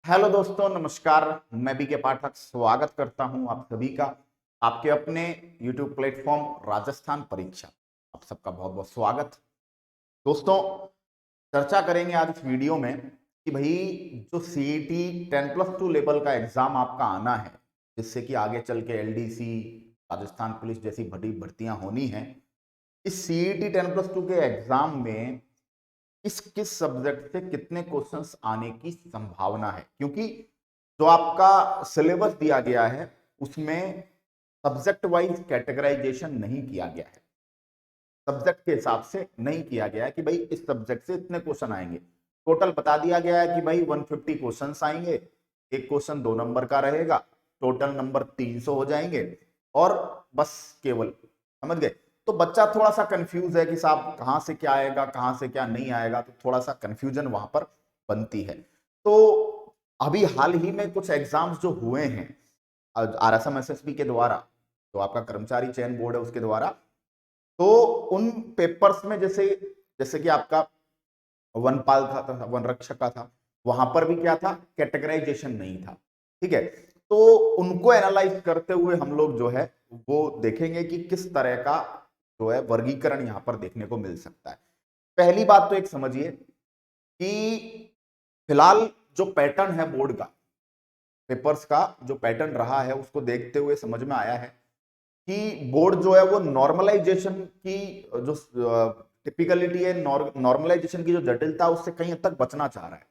Hello दोस्तों, नमस्कार। मैं बी के पाठक स्वागत करता हूं आप सभी का आपके अपने YouTube प्लेटफॉर्म राजस्थान परीक्षा। आप सबका बहुत बहुत स्वागत। दोस्तों, चर्चा करेंगे आज इस वीडियो में कि भाई जो सीईटी 10+2 लेवल का एग्जाम आपका आना है, जिससे कि आगे चल के एलडीसी, राजस्थान पुलिस जैसी बड़ी भर्तियां होनी है, इस सीईटी 10+2 के एग्जाम में किस किस सब्जेक्ट से कितने क्वेश्चंस आने की संभावना है। क्योंकि जो आपका सिलेबस दिया गया है उसमें सब्जेक्ट वाइज कैटेगराइजेशन नहीं किया गया है, सब्जेक्ट के हिसाब से नहीं किया गया है कि भाई इस सब्जेक्ट से इतने क्वेश्चन आएंगे। टोटल बता दिया गया है कि भाई 150 क्वेश्चंस आएंगे, एक क्वेश्चन 2 नंबर का रहेगा, टोटल नंबर 300 हो जाएंगे और बस केवल, समझ गए। तो बच्चा थोड़ा सा कंफ्यूज है कि साहब कहां से क्या आएगा, कहां से क्या नहीं आएगा, तो थोड़ा सा कंफ्यूजन वहां पर बनती है। तो अभी हाल ही में कुछ एग्जाम्स जो हुए हैं आरएसएम एसएसबी के द्वारा, जो आपका कर्मचारी चयन बोर्ड है उसके द्वारा, तो उन पेपर्स में जैसे जैसे कि आपका वनपाल था, वन रक्षक का था, वहां पर भी क्या था, कैटेगराइजेशन नहीं था। ठीक है, तो उनको एनालाइज करते हुए हम लोग जो है वो देखेंगे कि किस तरह का जो है वर्गीकरण यहां पर देखने को मिल सकता है। पहली बात तो एक समझिए कि फिलहाल जो पैटर्न है बोर्ड का, पेपर्स का जो पैटर्न रहा है, उसको देखते हुए समझ में आया है कि बोर्ड जो है वो नॉर्मलाइजेशन की जो टिपिकलिटी है, नॉर्मलाइजेशन की जो जटिलता है, उससे कहीं हद तक बचना चाह रहा है।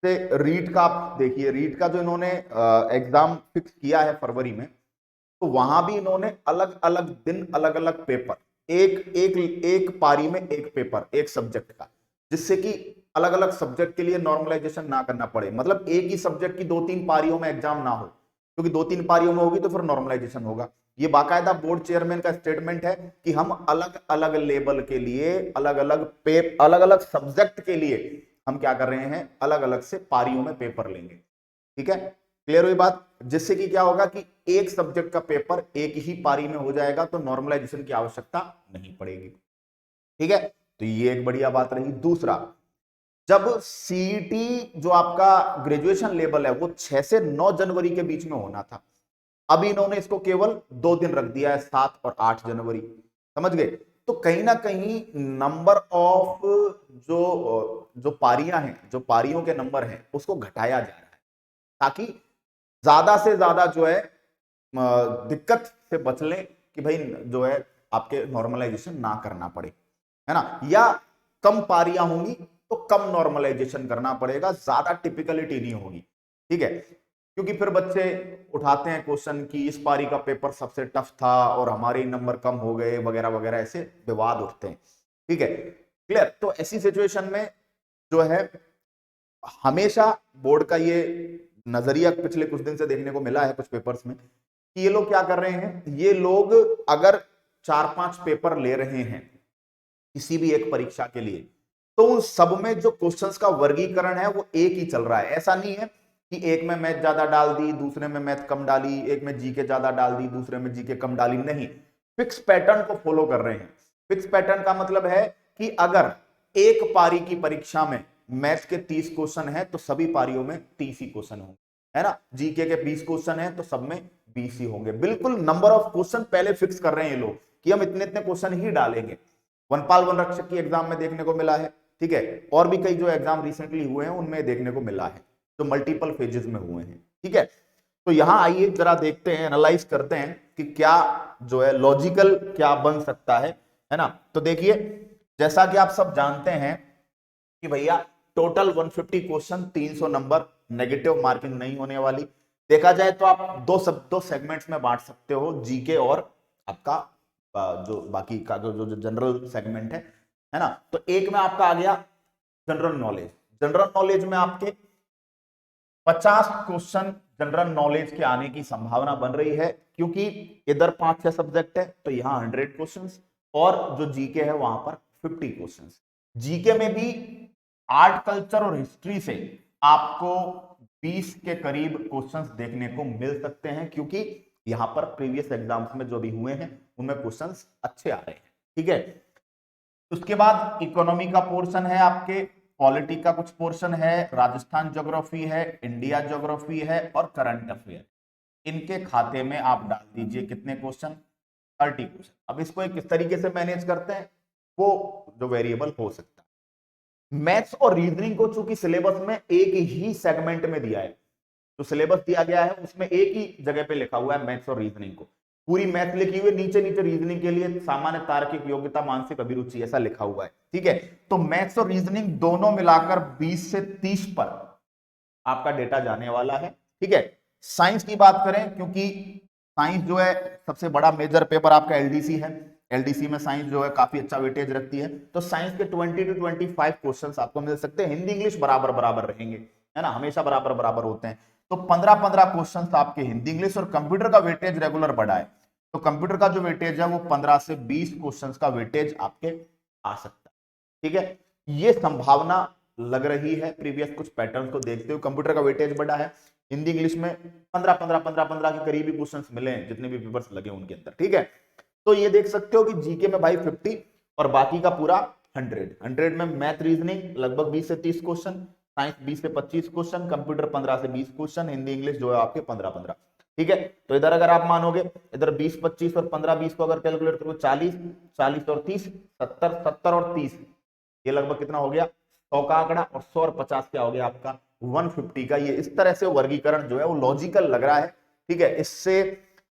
से रीट का आप देखिए, रीट का जो इन्होंने एग्जाम फिक्स किया है फरवरी में, तो वहां भी इन्होंने अलग अलग दिन अलग अलग पेपर, एक एक एक पारी में एक पेपर एक सब्जेक्ट का, जिससे कि अलग अलग सब्जेक्ट के लिए नॉर्मलाइजेशन ना करना पड़े। मतलब एक ही सब्जेक्ट की 2-3 पारियों में एग्जाम ना हो, क्योंकि 2-3 पारियों में होगी तो फिर नॉर्मलाइजेशन होगा। ये बाकायदा बोर्ड चेयरमैन का स्टेटमेंट है कि हम अलग अलग लेवल के लिए, अलग अलग सब्जेक्ट के लिए हम क्या कर रहे हैं, अलग अलग से पारियों में पेपर लेंगे। ठीक है, क्लियर हुई बात। जिससे कि क्या होगा कि एक सब्जेक्ट का पेपर एक ही पारी में हो जाएगा, तो नॉर्मलाइजेशन की आवश्यकता नहीं पड़ेगी। ठीक है, तो ये एक बढ़िया बात रही। दूसरा, जब सीईटी जो आपका ग्रेजुएशन लेवल है वो 6 से 9 जनवरी के बीच में होना था, अभी इन्होंने इसको केवल 2 दिन रख दिया है, 7 और 8 जनवरी। समझ गए। तो कहीं ना कहीं नंबर ऑफ जो जो पारियां हैं, जो पारियों के नंबर हैं, उसको घटाया जा रहा है, ताकि ज्यादा से ज्यादा जो है दिक्कत से बच लें कि भाई जो है आपके नॉर्मलाइजेशन ना करना पड़े, है ना, या कम पारियां होंगी तो कम नॉर्मलाइजेशन करना पड़ेगा, ज्यादा टिपिकलिटी नहीं होगी। ठीक है, क्योंकि फिर बच्चे उठाते हैं क्वेश्चन कि इस पारी का पेपर सबसे टफ था और हमारे नंबर कम हो गए वगैरह वगैरह, ऐसे विवाद उठते हैं। ठीक है, क्लियर। तो ऐसी सिचुएशन में जो है हमेशा बोर्ड का ये नजरिया पिछले कुछ दिन से देखने को मिला है कुछ पेपर्स में, कि ये लोग क्या कर रहे हैं, ये लोग अगर 4-5 पेपर ले रहे हैं किसी भी एक परीक्षा के लिए, तो उन सब में जो क्वेश्चंस का वर्गीकरण है वो एक ही चल रहा है। ऐसा नहीं है कि एक में मैथ ज्यादा डाल दी, दूसरे में मैथ कम डाली, एक में जीके ज्यादा डाल दी, दूसरे में जीके कम डाली, नहीं, फिक्स पैटर्न को फॉलो कर रहे हैं। फिक्स पैटर्न का मतलब है कि अगर एक पारी की परीक्षा में मैथ के 30 क्वेश्चन है तो सभी पारियों में 30 ही क्वेश्चन होंगे, है ना। जीके के 20 क्वेश्चन है तो सब में 20 ही होंगे। बिल्कुल नंबर ऑफ क्वेश्चन पहले फिक्स कर रहे हैं ये लोग कि हम इतने इतने क्वेश्चन ही डालेंगे। वनपाल वन रक्षक की एग्जाम में देखने को मिला है। ठीक है, और भी कई जो एग्जाम रिसेंटली हुए हैं उनमें देखने को मिला है, जो मल्टीपल फेजेस में हुए हैं। ठीक है, तो यहां आइए जरा देखते हैं, एनालाइज करते हैं कि क्या जो है लॉजिकल क्या बन सकता है ना। तो देखिए, जैसा कि आप सब जानते हैं कि भैया total 150 question, 300 number, negative marking नहीं होने वाली। देखा जाए तो आप दो सेगमेंट्स में बांट सकते हो, जीके और आपका जो बाकी का जो जनरल सेगमेंट है ना। तो एक में आपका आ गया जनरल नॉलेज। जनरल नॉलेज में आपके 50 क्वेश्चन जनरल नॉलेज के आने की संभावना बन रही है, क्योंकि इधर 5-6 सब्जेक्ट है तो यहां 100 क्वेश्चंस, और जो जीके है वहां पर 50 क्वेश्चंस। जीके में भी आर्ट कल्चर और हिस्ट्री से आपको 20 के करीब क्वेश्चंस देखने को मिल सकते हैं, क्योंकि यहां पर प्रीवियस एग्जाम्स में जो भी हुए हैं उनमें क्वेश्चंस अच्छे आ रहे हैं। ठीक है, उसके बाद इकोनॉमी का पोर्शन है आपके पॉलिटी का कुछ पोर्शन है, राजस्थान ज्योग्राफी है, इंडिया ज्योग्राफी है और करंट अफेयर। इनके खाते में आप डाल दीजिए कितने क्वेश्चन, 30 क्वेश्चन। अब इसको एक किस तरीके से मैनेज करते हैं वो जो वेरिएबल हो सकता है। मैथ्स और रीजनिंग को चूंकि सिलेबस में एक ही सेगमेंट में दिया है, तो सिलेबस दिया गया है उसमें एक ही जगह पे लिखा हुआ है मैथ्स और रीजनिंग को, पूरी मैथ लिखी हुई, नीचे नीचे रीजनिंग के लिए सामान्य तार्किक योग्यता, मानसिक अभिरुचि, ऐसा लिखा हुआ है। ठीक है, तो मैथ्स और रीजनिंग दोनों मिलाकर 20 से 30 पर आपका डेटा जाने वाला है। ठीक है, साइंस की बात करें, क्योंकि साइंस जो है सबसे बड़ा मेजर पेपर आपका एलडीसी है, एलडीसी में साइंस जो है काफी अच्छा वेटेज रखती है, तो साइंस के 20 to 25 क्वेश्चंस आपको मिल सकते हैं। हिंदी इंग्लिश बराबर बराबर रहेंगे, है ना, हमेशा बराबर बराबर होते हैं। तो 15-15 क्वेश्चंस आपके हिंदी इंग्लिश, और कंप्यूटर का वेटेज रेगुलर बढ़ा है, तो कंप्यूटर का जो वेटेज है वो 15 से 20 क्वेश्चंस का वेटेज आपके आ सकता है। ठीक है, ये संभावना लग रही है प्रीवियस कुछ पैटर्न को देखते हुए। कंप्यूटर का वेटेज बढ़ा है, हिंदी इंग्लिश में 15-15-15-15 के करीबी क्वेश्चंस मिले हैं जितने भी पेपर्स लगे उनके अंदर। ठीक है, तो ये देख सकते हो कि जीके में भाई 50 और बाकी का पूरा 100 में मैथ रीजनिंग लगभग 20 से 30 क्वेश्चन, साइंस 20 से 25 क्वेश्चन, कंप्यूटर 15 से 20 क्वेश्चन, हिंदी इंग्लिश जो है आपके 15-15। ठीक है, तो इधर अगर आप मानोगे, इधर 20-25 और 15-20 को अगर कैलकुलेट करो, 40 और 30 70 और 30, ये लगभग कितना हो गया 100 का आंकड़ा, और 100 और 50 क्या हो गया आपका 150 का। ये इस तरह से वर्गीकरण जो है वो लॉजिकल लग रहा है। ठीक है, इससे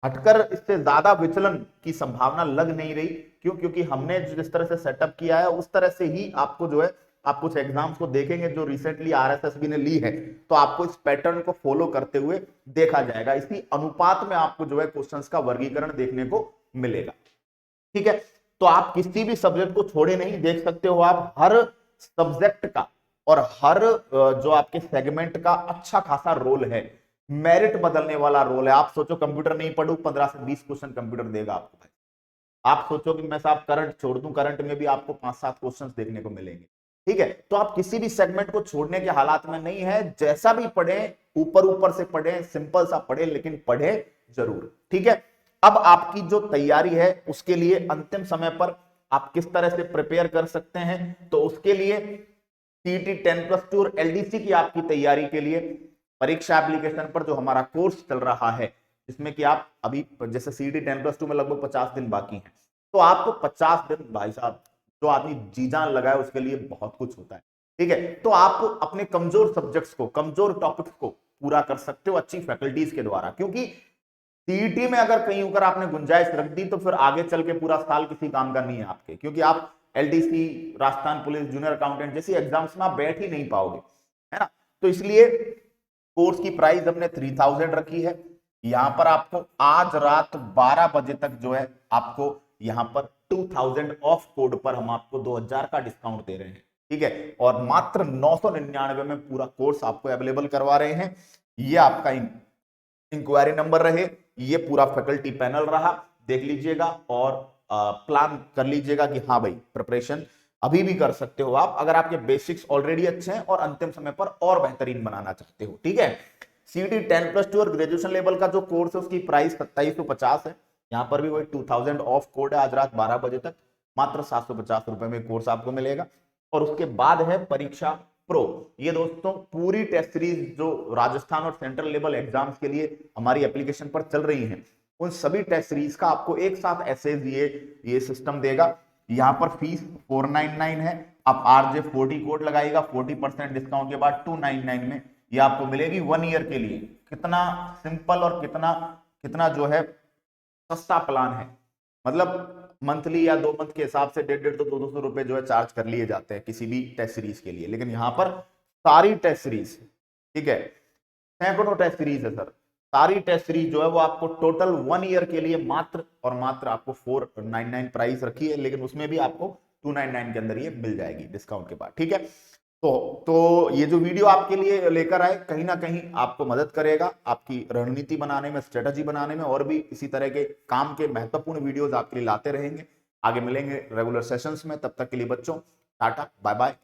हटकर इससे ज्यादा विचलन की संभावना लग नहीं रही। क्यों? क्योंकि हमने जिस तरह से सेटअप किया है उस तरह से ही आपको जो है, आप कुछ एग्जाम्स को देखेंगे जो रिसेंटली आरएसएसबी ने ली है, तो आपको इस पैटर्न को फॉलो करते हुए देखा जाएगा, इसी अनुपात में आपको जो है क्वेश्चंस का वर्गीकरण देखने को मिलेगा। ठीक है, तो आप किसी भी सब्जेक्ट को छोड़े नहीं, देख सकते हो आप हर सब्जेक्ट का और हर जो आपके सेगमेंट का अच्छा खासा रोल है, मेरिट बदलने वाला रोल है। आप सोचो कंप्यूटर नहीं पढ़ू, 15 से 20 क्वेश्चन कंप्यूटर देगा आपको भाई। आप सोचो कि मैं साहब करंट छोड़ दूं, करंट में भी आपको 5-7 क्वेश्चंस देखने को मिलेंगे। ठीक है, तो आप किसी भी सेगमेंट को छोड़ने के हालात में नहीं है, जैसा भी पढ़े ऊपर ऊपर से पढ़े, सिंपल सा पढ़े, लेकिन पढ़े जरूर। ठीक है, अब आपकी जो तैयारी है उसके लिए अंतिम समय पर आप किस तरह से प्रिपेयर कर सकते हैं, तो उसके लिए सीईटी 10+2 और एलडीसी की आपकी तैयारी के लिए परीक्षा एप्लीकेशन पर जो हमारा कोर्स चल रहा है, जिसमें कि आप अभी जैसे सीईटी 10+2 में लगभग 50 दिन बाकी हैं, तो आपको 50 दिन भाई साहब जो आदमी जी जान लगाए उसके लिए बहुत कुछ होता है। ठीक है, तो आप अपने कमजोर सब्जेक्ट्स को, कमजोर टॉपिक्स को पूरा कर सकते हो अच्छी फैकल्टीज के द्वारा, क्योंकि सीईटी में अगर कहीं होकर आपने गुंजाइश रख दी तो फिर आगे चल के पूरा साल किसी काम का नहीं है आपके, क्योंकि आप LDC, Rajasthan police, junior accountant जैसी एग्जाम्स में आप बैठ ही नहीं पाओगे, है ना। तो इसलिए कोर्स की प्राइस हमने 3000 रखी है। यहां पर आपको आज रात 12 बजे तक जो है आपको यहां पर 2000 ऑफ कोड पर हम आपको 2000 का डिस्काउंट दे रहे हैं। ठीक है, और मात्र 999 में पूरा कोर्स आपको अवेलेबल करवा रहे हैं। ये आपका इंक्वायरी नंबर रहे, ये पूरा फैकल्टी पैनल रहा, देख लीजिएगा और प्लान कर लीजिएगा कि हाँ भाई प्रिपरेशन अभी भी कर सकते हो आप, अगर आपके बेसिक्स ऑलरेडी अच्छे हैं और अंतिम समय पर और बेहतरीन बनाना चाहते हो। ठीक है, सीईटी 10+2 और ग्रेजुएशन लेवल का जो कोर्स है उसकी प्राइस 2750 है। यहां पर भी वही 2000 ऑफ कोड है, आज रात 12 बजे तक मात्र 750 रुपए में कोर्स आपको मिलेगा। और उसके बाद है परीक्षा प्रो। ये दोस्तों पूरी टेस्ट सीरीज जो राजस्थान और सेंट्रल लेवल एग्जाम्स के लिए हमारी एप्लीकेशन पर चल रही हैं, उन सभी टेस्ट सीरीज का आपको एक साथ एसेज ये सिस्टम देगा। यहां पर फीस 499 है, आप RJ40 कोड लगाइएगा, 40% डिस्काउंट के बाद 299 में ये आपको मिलेगी 1 ईयर के लिए। कितना सिंपल और कितना कितना जो है सस्ता प्लान है, मतलब मंथली या 2 मंथ के हिसाब से 150-200 रुपए जो है चार्ज कर लिए जाते हैं किसी भी टेस्ट सीरीज के लिए, लेकिन यहाँ पर सारी टेस्ट सीरीज, ठीक है, सैकड़ों टेस्ट सीरीज है सर, सारी टेस्ट सीरीज जो है वो आपको टोटल 1 ईयर के लिए मात्र और मात्र आपको 499 प्राइस रखी है, लेकिन उसमें भी आपको 299 के अंदर ये मिल जाएगी डिस्काउंट के बाद। ठीक है, तो ये जो वीडियो आपके लिए लेकर आए कहीं ना कहीं आपको मदद करेगा आपकी रणनीति बनाने में, स्ट्रेटजी बनाने में, और भी इसी तरह के काम के महत्वपूर्ण वीडियोस आपके लिए लाते रहेंगे। आगे मिलेंगे रेगुलर सेशंस में, तब तक के लिए बच्चों टाटा बाय बाय।